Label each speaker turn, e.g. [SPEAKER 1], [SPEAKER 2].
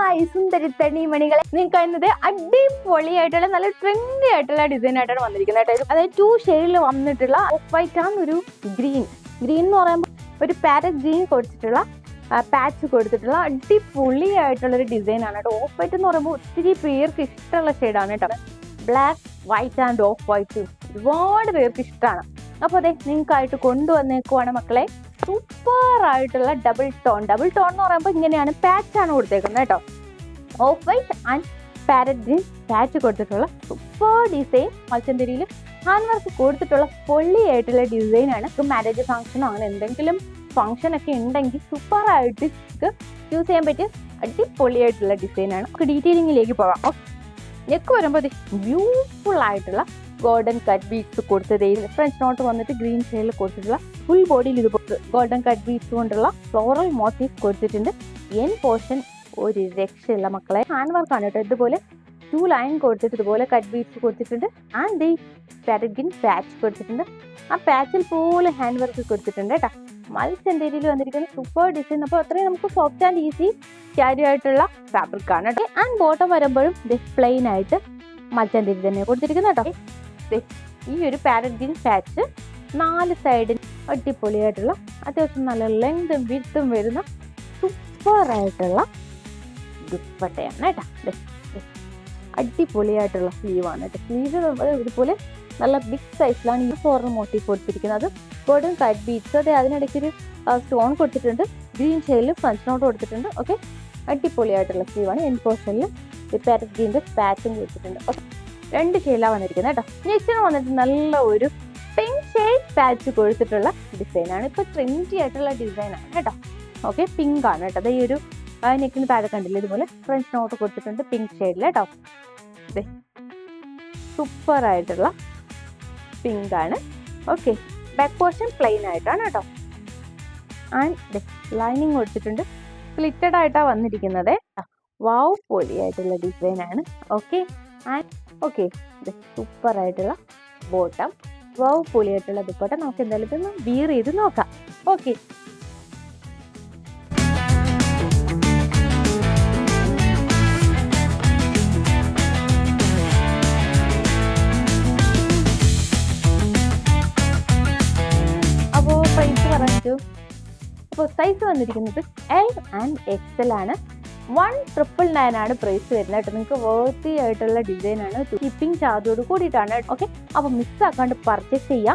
[SPEAKER 1] Hi സുന്ദരിത്തണി മണികളെ, നിങ്ങൾക്ക് കാണുന്നത് അടിപൊളിയായിട്ടുള്ള നല്ല ട്രെൻഡി ആയിട്ടുള്ള ഡിസൈൻ ആയിട്ടാണ് വന്നിരിക്കുന്നത് കേട്ടോ. അതായത് 2 ഷെയ്ഡിൽ വന്നിട്ടുള്ള ഓഫ് വൈറ്റ് ആണ് ഒരു ഗ്രീൻ എന്ന് പറയുമ്പോൾ ഒരു പാരറ്റ് ഗ്രീൻ കൊടുത്തിട്ടുള്ള പാച്ച് കൊടുത്തിട്ടുള്ള അടിപൊളിയായിട്ടുള്ള ഒരു ഡിസൈൻ ആണ് കേട്ടോ. ഓഫ് വൈറ്റ് എന്ന് പറയുമ്പോൾ ഒത്തിരി പേർക്ക് ഇഷ്ടമുള്ള ഷെയ്ഡാണ് കേട്ടോ. Black, white and of white ഒരുപാട് പേർക്ക് ഇഷ്ടമാണ്. അപ്പോൾ അതെ നിങ്ങൾക്കായിട്ട് കൊണ്ടുവന്നേക്കുവാണ് മക്കളെ സൂപ്പർ ആയിട്ടുള്ള ഡബിൾ ടോൺ എന്ന് പറയുമ്പോൾ ഇങ്ങനെയാണ് പാച്ചാണ് കൊടുത്തേക്കുന്നത് കേട്ടോ. Of white and parrot green patch കൊടുത്തിട്ടുള്ള സൂപ്പർ ഡിസൈൻ മത്സ്യന്തിരിയിൽ ഹാൻഡ് വർക്ക് കൊടുത്തിട്ടുള്ള പൊള്ളിയായിട്ടുള്ള ഡിസൈനാണ്. മാരേജ് ഫംഗ്ഷനോ അങ്ങനെ എന്തെങ്കിലും ഫംഗ്ഷൻ ഒക്കെ ഉണ്ടെങ്കിൽ സൂപ്പറായിട്ട് യൂസ് ചെയ്യാൻ പറ്റിയ അടിപൊളിയായിട്ടുള്ള ഡിസൈനാണ്. നമുക്ക് ഡീറ്റെയിലിങ്ങിലേക്ക് പോകാം. നെക്ക് വരുമ്പോൾ ബ്യൂട്ടിഫുൾ ആയിട്ടുള്ള ഗോൾഡൻ കട്ട് ബീഡ്സ് കൊടുത്തത് ഫ്രഞ്ച് നോട്ട് വന്നിട്ട് ഗ്രീൻ ഷെയ്ഡിൽ കൊടുത്തിട്ടുള്ള ഫുൾ ബോഡിയിൽ ഇതുപോലെ ഗോൾഡൻ കട്ട് ബീഡ്സ് കൊണ്ടുള്ള ഫ്ലോറൽ മോട്ടീവ് കൊടുത്തിട്ടുണ്ട്. എൻ പോർഷൻ ഒരു രക്ഷയുള്ള മക്കളെ ഹാൻഡ് വർക്കാണ് കേട്ടോ. ഇതുപോലെ 2 ലൈൻ കൊടുത്തിട്ട് ഇതുപോലെ കട്ട് ബീഡ്സ് കൊടുത്തിട്ടുണ്ട്. ആൻഡ് ഈ പാരറ്റ് പാച്ച് കൊടുത്തിട്ടുണ്ട്. ആ പാച്ചിൽ പോലെ ഹാൻഡ് വർക്ക് കൊടുത്തിട്ടുണ്ട് കേട്ടോ. മത്സ്യന്തിരിയിൽ വന്നിരിക്കുന്ന സൂപ്പർ ഡിസൈൻ. അപ്പോൾ അത്രയും നമുക്ക് സോഫ്റ്റ് ആൻഡ് ഈസി ക്യാരി ആയിട്ടുള്ള ഫാബ്രിക് ആണ് കേട്ടോ. ആൻഡ് ബോട്ടം വരുമ്പോഴും പ്ലെയിൻ ആയിട്ട് മത്സ്യന്തിരി തന്നെ കൊടുത്തിരിക്കുന്നത് കേട്ടോ. ഈ ഒരു പാരറ്റ് ഗ്രീൻ പാച്ച് 4 സൈഡിൽ അടിപൊളിയായിട്ടുള്ള അത്യാവശ്യം നല്ല ലെങ്തും വിഡ്ത്തും വരുന്ന സൂപ്പറായിട്ടുള്ള ദുപ്പട്ടയാണ് കേട്ടോ. അടിപൊളിയായിട്ടുള്ള സ്ലീവാണ് കേട്ടോ. സ്ലീവ് ഇതുപോലെ നല്ല ബിഗ് സൈസിലാണ് ഈ ഫോറൽ മോട്ടീവ് കൊടുത്തിരിക്കുന്നത്. ഗോൾഡൻ കട്ട് ബീഡ്സ് അതെ അതിനിടയ്ക്കൊരു സ്റ്റോൺ കൊടുത്തിട്ടുണ്ട്. ഗ്രീൻ ഷെയ്ഡിൽ ഫ്രഞ്ച് നോട്ട് കൊടുത്തിട്ടുണ്ട്. ഓക്കെ, അടിപൊളിയായിട്ടുള്ള സ്ലീവാണ്. എൻ പോർഷനിൽ പാരറ്റ് ഗ്രീൻ്റെ പാച്ചും കൊടുത്തിട്ടുണ്ട്. ഓക്കെ, 2 ഷെയ്ഡിലാണ് വന്നിരിക്കുന്നത് കേട്ടോ. നെക്സ്റ്റിന് വന്നിട്ട് നല്ല ഒരു പിങ്ക് ഷെയ്ഡ് പാച്ച് കൊടുത്തിട്ടുള്ള ഡിസൈനാണ്. ഇപ്പോൾ ട്രെൻഡി ആയിട്ടുള്ള ഡിസൈനാണ് കേട്ടോ. ഓക്കെ, പിങ്ക് ആണ് കേട്ടോ. അത് ഈ ഒരു നെക്കിന് താഴെ കണ്ടില്ല ഇതുപോലെ ഫ്രഞ്ച് നോട്ട് കൊടുത്തിട്ടുണ്ട് പിങ്ക് ഷെയ്ഡിൽ കേട്ടോ. അതെ സൂപ്പർ ആയിട്ടുള്ള പിങ്ക് ആണ്. ഓക്കെ, ബാക്ക് പോർഷൻ പ്ലെയിൻ ആയിട്ടാണ് കേട്ടോ. ആൻഡ് ലൈനിങ് കൊടുത്തിട്ടുണ്ട്. സ്ലിറ്റഡ് ആയിട്ടാണ് വന്നിരിക്കുന്നത്. വാവ് പൊളിയായിട്ടുള്ള ഡിസൈനാണ്. ഓക്കെ ആൻഡ് ഓക്കെ സൂപ്പർ ആയിട്ടുള്ള ബോട്ടം, വാവ് പൊളിയായിട്ടുള്ള ദുപ്പട്ട. നമുക്ക് എന്തായാലും ഇതൊന്ന് വിയർ ചെയ്ത് നോക്കാം. ഓക്കെ, അപ്പോൾ പ്രൈസ് പറഞ്ഞു. അപ്പോൾ സൈസ് വന്നിരിക്കുന്നത് L and XL ആണ്. 1,999 ആണ് പ്രൈസ് വരുന്നത് കേട്ടോ. നിങ്ങൾക്ക് വേർത്തി ആയിട്ടുള്ള ഡിസൈൻ ആണ്. ഷിപ്പിംഗ് ചാർജോട് കൂടിയിട്ടാണ്. ഓക്കെ, അപ്പോൾ മിസ് ആക്കാണ്ട് പർച്ചേസ് ചെയ്യാം.